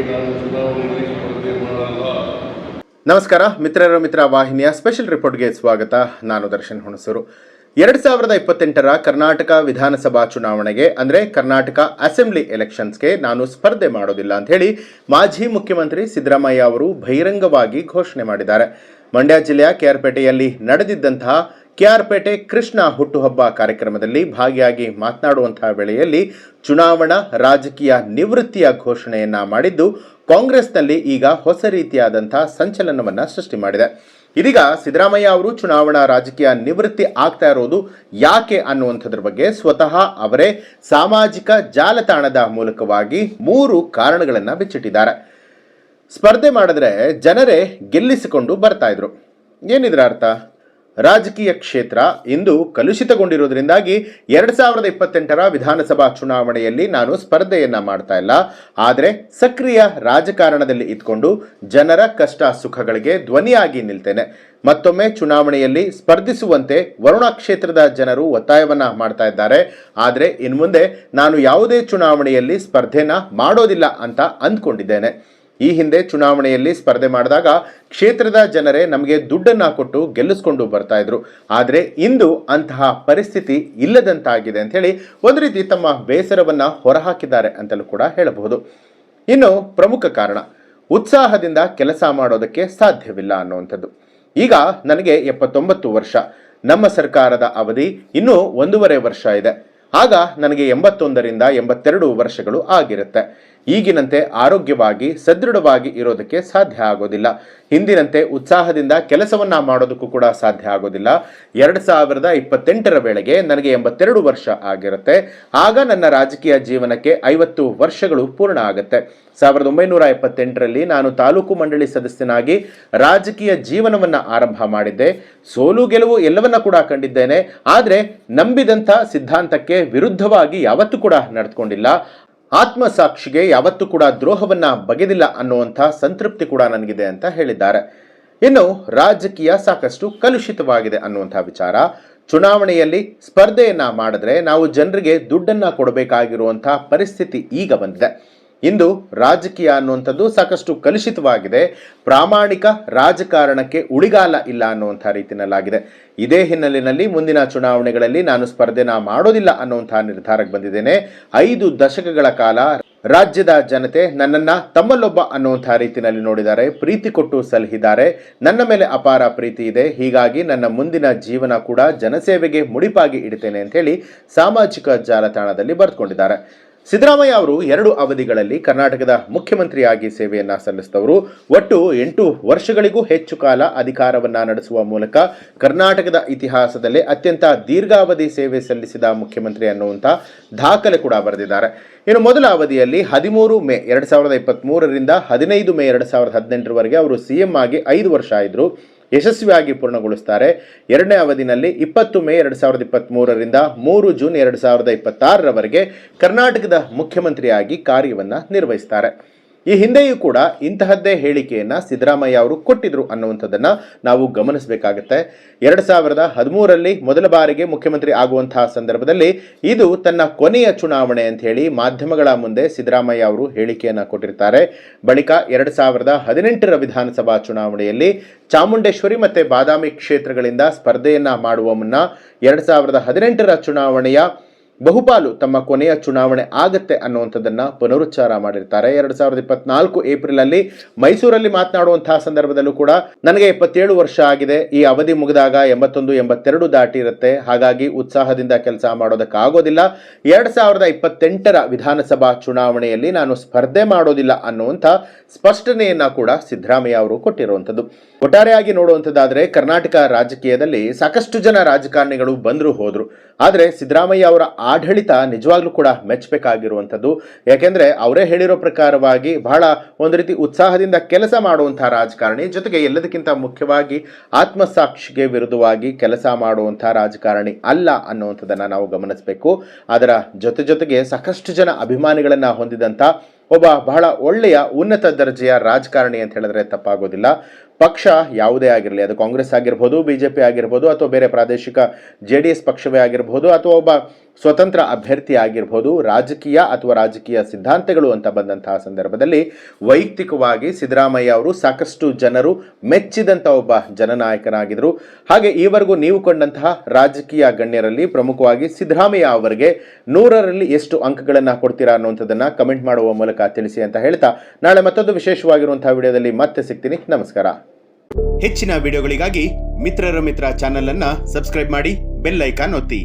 ನಾನು ಚುನಾವಣೆಯಲ್ಲಿ ಸ್ಪರ್ಧೆ ಮಾಡಲ್ಲ. ನಮಸ್ಕಾರ ಮಿತ್ರ ವಾಹಿನಿಯ ಸ್ಪೆಷಲ್ ರಿಪೋರ್ಟ್ಗೆ ಸ್ವಾಗತ. ನಾನು ದರ್ಶನ್ ಹುಣಸೂರು. 2028ರ ಕರ್ನಾಟಕ ವಿಧಾನಸಭಾ ಚುನಾವಣೆಗೆ ಅಂದರೆ ಕರ್ನಾಟಕ ಅಸೆಂಬ್ಲಿ ಎಲೆಕ್ಷನ್ಸ್ಗೆ ನಾನು ಸ್ಪರ್ಧೆ ಮಾಡೋದಿಲ್ಲ ಅಂತ ಹೇಳಿ ಮಾಜಿ ಮುಖ್ಯಮಂತ್ರಿ ಸಿದ್ದರಾಮಯ್ಯ ಅವರು ಬಹಿರಂಗವಾಗಿ ಘೋಷಣೆ ಮಾಡಿದ್ದಾರೆ. ಮಂಡ್ಯ ಜಿಲ್ಲೆಯ ಕೆಆರ್ಪೇಟೆಯಲ್ಲಿ ನಡೆದಿದ್ದಂತಹ ಕೆಆರ್ಪೇಟೆ ಕೃಷ್ಣ ಹುಟ್ಟುಹಬ್ಬ ಕಾರ್ಯಕ್ರಮದಲ್ಲಿ ಭಾಗಿಯಾಗಿ ಮಾತನಾಡುವಂತಹ ವೇಳೆಯಲ್ಲಿ ಚುನಾವಣಾ ರಾಜಕೀಯ ನಿವೃತ್ತಿಯ ಘೋಷಣೆಯನ್ನ ಮಾಡಿದ್ದು ಕಾಂಗ್ರೆಸ್ನಲ್ಲಿ ಈಗ ಹೊಸ ರೀತಿಯಾದಂತಹ ಸಂಚಲನವನ್ನ ಸೃಷ್ಟಿ ಮಾಡಿದೆ. ಇದೀಗ ಸಿದ್ದರಾಮಯ್ಯ ಅವರು ಚುನಾವಣಾ ರಾಜಕೀಯ ನಿವೃತ್ತಿ ಆಗ್ತಾ ಇರೋದು ಯಾಕೆ ಅನ್ನುವಂಥದ್ರ ಬಗ್ಗೆ ಸ್ವತಃ ಅವರೇ ಸಾಮಾಜಿಕ ಜಾಲತಾಣದ ಮೂಲಕವಾಗಿ 3 ಕಾರಣಗಳನ್ನು ಬಿಚ್ಚಿಟ್ಟಿದ್ದಾರೆ. ಸ್ಪರ್ಧೆ ಮಾಡಿದ್ರೆ ಜನರೇ ಗೆಲ್ಲಿಸಿಕೊಂಡು ಬರ್ತಾ ಇದ್ರು. ಏನಿದ್ರ ಅರ್ಥ? ರಾಜಕೀಯ ಕ್ಷೇತ್ರ ಇಂದು ಕಲುಷಿತಗೊಂಡಿರುವುದರಿಂದಾಗಿ 2028ರ ವಿಧಾನಸಭಾ ಚುನಾವಣೆಯಲ್ಲಿ ನಾನು ಸ್ಪರ್ಧೆಯನ್ನ ಮಾಡ್ತಾ ಇಲ್ಲ, ಆದರೆ ಸಕ್ರಿಯ ರಾಜಕಾರಣದಲ್ಲಿ ಇದ್ಕೊಂಡು ಜನರ ಕಷ್ಟ ಸುಖಗಳಿಗೆ ಧ್ವನಿಯಾಗಿ ನಿಲ್ತೇನೆ. ಮತ್ತೊಮ್ಮೆ ಚುನಾವಣೆಯಲ್ಲಿ ಸ್ಪರ್ಧಿಸುವಂತೆ ವರುಣಾ ಕ್ಷೇತ್ರದ ಜನರು ಒತ್ತಾಯವನ್ನ ಮಾಡ್ತಾ ಇದ್ದಾರೆ. ಆದರೆ ಇನ್ಮುಂದೆ ನಾನು ಯಾವುದೇ ಚುನಾವಣೆಯಲ್ಲಿ ಸ್ಪರ್ಧೆನ ಮಾಡೋದಿಲ್ಲ ಅಂತ ಅಂದ್ಕೊಂಡಿದ್ದೇನೆ. ಈ ಹಿಂದೆ ಚುನಾವಣೆಯಲ್ಲಿ ಸ್ಪರ್ಧೆ ಮಾಡಿದಾಗ ಕ್ಷೇತ್ರದ ಜನರೇ ನಮಗೆ ದುಡ್ಡನ್ನು ಕೊಟ್ಟು ಗೆಲ್ಲಿಸ್ಕೊಂಡು ಬರ್ತಾ ಇದ್ರು. ಆದರೆ ಇಂದು ಅಂತಹ ಪರಿಸ್ಥಿತಿ ಇಲ್ಲದಂತಾಗಿದೆ ಅಂತ ಹೇಳಿ ಒಂದು ರೀತಿ ತಮ್ಮ ಬೇಸರವನ್ನ ಹೊರಹಾಕಿದ್ದಾರೆ ಅಂತಲೂ ಕೂಡ ಹೇಳಬಹುದು. ಇನ್ನು ಪ್ರಮುಖ ಕಾರಣ, ಉತ್ಸಾಹದಿಂದ ಕೆಲಸ ಮಾಡೋದಕ್ಕೆ ಸಾಧ್ಯವಿಲ್ಲ ಅನ್ನುವಂಥದ್ದು. ಈಗ ನನಗೆ 79 ವರ್ಷ, ನಮ್ಮ ಸರ್ಕಾರದ ಅವಧಿ ಇನ್ನೂ 1.5 ವರ್ಷ ಇದೆ. ಆಗ ನನಗೆ 81ರಿಂದ 82 ವರ್ಷಗಳು ಆಗಿರುತ್ತೆ. ಈಗಿನಂತೆ ಆರೋಗ್ಯವಾಗಿ ಸದೃಢವಾಗಿ ಇರೋದಕ್ಕೆ ಸಾಧ್ಯ ಆಗೋದಿಲ್ಲ. ಹಿಂದಿನಂತೆ ಉತ್ಸಾಹದಿಂದ ಕೆಲಸವನ್ನ ಮಾಡೋದಕ್ಕೂ ಕೂಡ ಸಾಧ್ಯ ಆಗೋದಿಲ್ಲ. 2028ರ ವೇಳೆಗೆ ನನಗೆ 82 ವರ್ಷ ಆಗಿರುತ್ತೆ. ಆಗ ನನ್ನ ರಾಜಕೀಯ ಜೀವನಕ್ಕೆ 50 ವರ್ಷಗಳು ಪೂರ್ಣ ಆಗುತ್ತೆ. 1978ರಲ್ಲಿ ನಾನು ತಾಲೂಕು ಮಂಡಳಿ ಸದಸ್ಯನಾಗಿ ರಾಜಕೀಯ ಜೀವನವನ್ನ ಆರಂಭ ಮಾಡಿದ್ದೆ. ಸೋಲು ಗೆಲುವು ಎಲ್ಲವನ್ನ ಕೂಡ ಕಂಡಿದ್ದೇನೆ. ಆದರೆ ನಂಬಿದಂಥ ಸಿದ್ಧಾಂತಕ್ಕೆ ವಿರುದ್ಧವಾಗಿ ಯಾವತ್ತೂ ಕೂಡ ನಡೆದುಕೊಂಡಿಲ್ಲ. ಆತ್ಮಸಾಕ್ಷಿಗೆ ಯಾವತ್ತೂ ಕೂಡ ದ್ರೋಹವನ್ನ ಬಗೆದಿಲ್ಲ ಅನ್ನುವಂಥ ಸಂತೃಪ್ತಿ ಕೂಡ ನನಗಿದೆ ಅಂತ ಹೇಳಿದ್ದಾರೆ. ಇನ್ನು ರಾಜಕೀಯ ಸಾಕಷ್ಟು ಕಲುಷಿತವಾಗಿದೆ ಅನ್ನುವಂಥ ವಿಚಾರ. ಚುನಾವಣೆಯಲ್ಲಿ ಸ್ಪರ್ಧೆಯನ್ನ ಮಾಡಿದ್ರೆ ನಾವು ಜನರಿಗೆ ದುಡ್ಡನ್ನ ಕೊಡಬೇಕಾಗಿರುವಂಥ ಪರಿಸ್ಥಿತಿ ಈಗ ಬಂದಿದೆ. ಇಂದು ರಾಜಕೀಯ ಅನ್ನುವಂಥದ್ದು ಸಾಕಷ್ಟು ಕಲುಷಿತವಾಗಿದೆ. ಪ್ರಾಮಾಣಿಕ ರಾಜಕಾರಣಕ್ಕೆ ಉಳಿಗಾಲ ಇಲ್ಲ ಅನ್ನುವಂಥ ರೀತಿಯಲ್ಲಾಗಿದೆ. ಇದೇ ಹಿನ್ನೆಲೆಯಲ್ಲಿ ಮುಂದಿನ ಚುನಾವಣೆಗಳಲ್ಲಿ ನಾನು ಸ್ಪರ್ಧೆನ ಮಾಡೋದಿಲ್ಲ ಅನ್ನುವಂಥ ನಿರ್ಧಾರಕ್ಕೆ ಬಂದಿದ್ದೇನೆ. 5 ದಶಕಗಳ ಕಾಲ ರಾಜ್ಯದ ಜನತೆ ನನ್ನನ್ನ ತಮ್ಮಲ್ಲೊಬ್ಬ ಅನ್ನುವಂಥ ರೀತಿಯಲ್ಲಿ ನೋಡಿದ್ದಾರೆ, ಪ್ರೀತಿ ಕೊಟ್ಟು ಸಲಹಿದ್ದಾರೆ. ನನ್ನ ಮೇಲೆ ಅಪಾರ ಪ್ರೀತಿ ಇದೆ. ಹೀಗಾಗಿ ನನ್ನ ಮುಂದಿನ ಜೀವನ ಕೂಡ ಜನಸೇವೆಗೆ ಮುಡಿಪಾಗಿ ಇಡ್ತೇನೆ ಅಂತ ಹೇಳಿ ಸಾಮಾಜಿಕ ಜಾಲತಾಣದಲ್ಲಿ ಬರೆದುಕೊಂಡಿದ್ದಾರೆ. ಸಿದ್ದರಾಮಯ್ಯ ಅವರು 2 ಅವಧಿಗಳಲ್ಲಿ ಕರ್ನಾಟಕದ ಮುಖ್ಯಮಂತ್ರಿಯಾಗಿ ಸೇವೆಯನ್ನ ಸಲ್ಲಿಸಿದವರು. ಒಟ್ಟು 8 ವರ್ಷಗಳಿಗೂ ಹೆಚ್ಚು ಕಾಲ ಅಧಿಕಾರವನ್ನ ನಡೆಸುವ ಮೂಲಕ ಕರ್ನಾಟಕದ ಇತಿಹಾಸದಲ್ಲೇ ಅತ್ಯಂತ ದೀರ್ಘಾವಧಿ ಸೇವೆ ಸಲ್ಲಿಸಿದ ಮುಖ್ಯಮಂತ್ರಿ ಅನ್ನುವಂಥ ದಾಖಲೆ ಕೂಡ ಬರೆದಿದ್ದಾರೆ. ಇನ್ನು ಮೊದಲ ಅವಧಿಯಲ್ಲಿ 13 ಮೇ 2023ರಿಂದ 15 ಮೇ 2018ರವರೆಗೆ ಅವರು ಸಿಎಂ ಆಗಿ 5 ವರ್ಷ ಇದ್ರು. ಯಶಸ್ವಿಯಾಗಿ ಪೂರ್ಣಗೊಳಿಸ್ತಾರೆ. 2ನೇ ಅವಧಿನಲ್ಲಿ 20 ಮೇ 2023ರಿಂದ 3 ಜೂನ್ 2026ರವರೆಗೆ ಕರ್ನಾಟಕದ ಮುಖ್ಯಮಂತ್ರಿಯಾಗಿ ಕಾರ್ಯವನ್ನ ನಿರ್ವಹಿಸ್ತಾರೆ. ಈ ಹಿಂದೆಯೂ ಕೂಡ ಇಂತಹದ್ದೇ ಹೇಳಿಕೆಯನ್ನ ಸಿದ್ದರಾಮಯ್ಯ ಅವರು ಕೊಟ್ಟಿದ್ರು ಅನ್ನುವಂಥದ್ದನ್ನ ನಾವು ಗಮನಿಸಬೇಕಾಗುತ್ತೆ. 2013ರಲ್ಲಿ ಮೊದಲ ಬಾರಿಗೆ ಮುಖ್ಯಮಂತ್ರಿ ಆಗುವಂತಹ ಸಂದರ್ಭದಲ್ಲಿ ಇದು ತನ್ನ ಕೊನೆಯ ಚುನಾವಣೆ ಅಂತ ಹೇಳಿ ಮಾಧ್ಯಮಗಳ ಮುಂದೆ ಸಿದ್ದರಾಮಯ್ಯ ಅವರು ಹೇಳಿಕೆಯನ್ನ ಕೊಟ್ಟಿರ್ತಾರೆ. ಬಳಿಕ 2018ರ ವಿಧಾನಸಭಾ ಚುನಾವಣೆಯಲ್ಲಿ ಚಾಮುಂಡೇಶ್ವರಿ ಮತ್ತೆ ಬಾದಾಮಿ ಕ್ಷೇತ್ರಗಳಿಂದ ಸ್ಪರ್ಧೆಯನ್ನ ಮಾಡುವ ಮುನ್ನ 2018ರ ಚುನಾವಣೆಯ ಬಹುಪಾಲು ತಮ್ಮ ಕೊನೆಯ ಚುನಾವಣೆ ಆಗತ್ತೆ ಅನ್ನುವಂಥದ್ದನ್ನ ಪುನರುಚ್ಚಾರ ಮಾಡಿರ್ತಾರೆ. 2024 ಏಪ್ರಿಲ್ ಅಲ್ಲಿ ಮೈಸೂರಲ್ಲಿ ಮಾತನಾಡುವಂತಹ ಸಂದರ್ಭದಲ್ಲೂ ಕೂಡ ನನಗೆ 77 ವರ್ಷ ಆಗಿದೆ, ಈ ಅವಧಿ ಮುಗಿದಾಗ 81, 82 ದಾಟಿ ಇರುತ್ತೆ, ಹಾಗಾಗಿ ಉತ್ಸಾಹದಿಂದ ಕೆಲಸ ಮಾಡೋದಕ್ಕಾಗೋದಿಲ್ಲ. 2028ರ ವಿಧಾನಸಭಾ ಚುನಾವಣೆಯಲ್ಲಿ ನಾನು ಸ್ಪರ್ಧೆ ಮಾಡೋದಿಲ್ಲ ಅನ್ನುವಂಥ ಸ್ಪಷ್ಟನೆಯನ್ನ ಕೂಡ ಸಿದ್ದರಾಮಯ್ಯ ಅವರು ಕೊಟ್ಟಿರುವಂಥದ್ದು. ಒಟ್ಟಾರೆಯಾಗಿ ನೋಡುವಂಥದ್ದಾದ್ರೆ ಕರ್ನಾಟಕ ರಾಜಕೀಯದಲ್ಲಿ ಸಾಕಷ್ಟು ಜನ ರಾಜಕಾರಣಿಗಳು ಬಂದ್ರು ಹೋದ್ರು, ಆದರೆ ಸಿದ್ದರಾಮಯ್ಯ ಅವರ ಆಡಳಿತ ನಿಜವಾಗ್ಲೂ ಕೂಡ ಮೆಚ್ಚಬೇಕಾಗಿರುವಂಥದ್ದು. ಯಾಕೆಂದ್ರೆ ಅವರೇ ಹೇಳಿರೋ ಪ್ರಕಾರವಾಗಿ ಬಹಳ ಒಂದು ರೀತಿ ಉತ್ಸಾಹದಿಂದ ಕೆಲಸ ಮಾಡುವಂತಹ ರಾಜಕಾರಣಿ, ಜೊತೆಗೆ ಎಲ್ಲದಕ್ಕಿಂತ ಮುಖ್ಯವಾಗಿ ಆತ್ಮಸಾಕ್ಷಿಗೆ ವಿರುದ್ಧವಾಗಿ ಕೆಲಸ ಮಾಡುವಂತಹ ರಾಜಕಾರಣಿ ಅಲ್ಲ ಅನ್ನುವಂಥದ್ದನ್ನ ನಾವು ಗಮನಿಸಬೇಕು. ಅದರ ಜೊತೆಗೆ ಸಾಕಷ್ಟು ಜನ ಅಭಿಮಾನಿಗಳನ್ನ ಹೊಂದಿದಂತ ಒಬ್ಬ ಬಹಳ ಒಳ್ಳೆಯ ಉನ್ನತ ದರ್ಜೆಯ ರಾಜಕಾರಣಿ ಅಂತ ಹೇಳಿದ್ರೆ ತಪ್ಪಾಗೋದಿಲ್ಲ. ಪಕ್ಷ ಯಾವುದೇ ಆಗಿರಲಿ, ಅದು ಕಾಂಗ್ರೆಸ್ ಆಗಿರ್ಬೋದು, ಬಿಜೆಪಿ ಆಗಿರ್ಬೋದು, ಅಥವಾ ಬೇರೆ ಪ್ರಾದೇಶಿಕ JDS ಪಕ್ಷವೇ ಆಗಿರ್ಬೋದು, ಅಥವಾ ಒಬ್ಬ ಸ್ವತಂತ್ರ ಅಭ್ಯರ್ಥಿ ಆಗಿರ್ಬೋದು, ರಾಜಕೀಯ ಅಥವಾ ರಾಜಕೀಯ ಸಿದ್ಧಾಂತಗಳು ಅಂತ ಬಂದಂತಹ ಸಂದರ್ಭದಲ್ಲಿ ವೈಯಕ್ತಿಕವಾಗಿ ಸಿದ್ದರಾಮಯ್ಯ ಅವರು ಸಾಕಷ್ಟು ಜನರು ಮೆಚ್ಚಿದಂಥ ಒಬ್ಬ ಜನನಾಯಕನಾಗಿದ್ದರು. ಹಾಗೆ ಈವರೆಗೂ ನೀವು ಕೊಂಡಂತಹ ರಾಜಕೀಯ ಗಣ್ಯರಲ್ಲಿ ಪ್ರಮುಖವಾಗಿ ಸಿದ್ದರಾಮಯ್ಯ ಅವರಿಗೆ 100ರಲ್ಲಿ ಎಷ್ಟು ಅಂಕಗಳನ್ನು ಕೊಡ್ತೀರಾ ಅನ್ನುವಂಥದ್ದನ್ನು ಕಮೆಂಟ್ ಮಾಡುವ ಮೂಲಕ ತಿಳಿಸಿ ಅಂತ ಹೇಳ್ತಾ ನಾಳೆ ಮತ್ತೊಂದು ವಿಶೇಷವಾಗಿರುವಂತಹ ವಿಡಿಯೋದಲ್ಲಿ ಮತ್ತೆ ಸಿಗ್ತೀನಿ. ನಮಸ್ಕಾರ. ಹೆಚ್ಚಿನ ವಿಡಿಯೋಗಳಿಗಾಗಿ ಮಿತ್ರರ ಮಿತ್ರ ಚಾನೆಲ್ ಅನ್ನು ಸಬ್ಸ್ಕ್ರೈಬ್ ಮಾಡಿ, ಬೆಲ್ ಐಕಾನ್ ಒತ್ತಿ.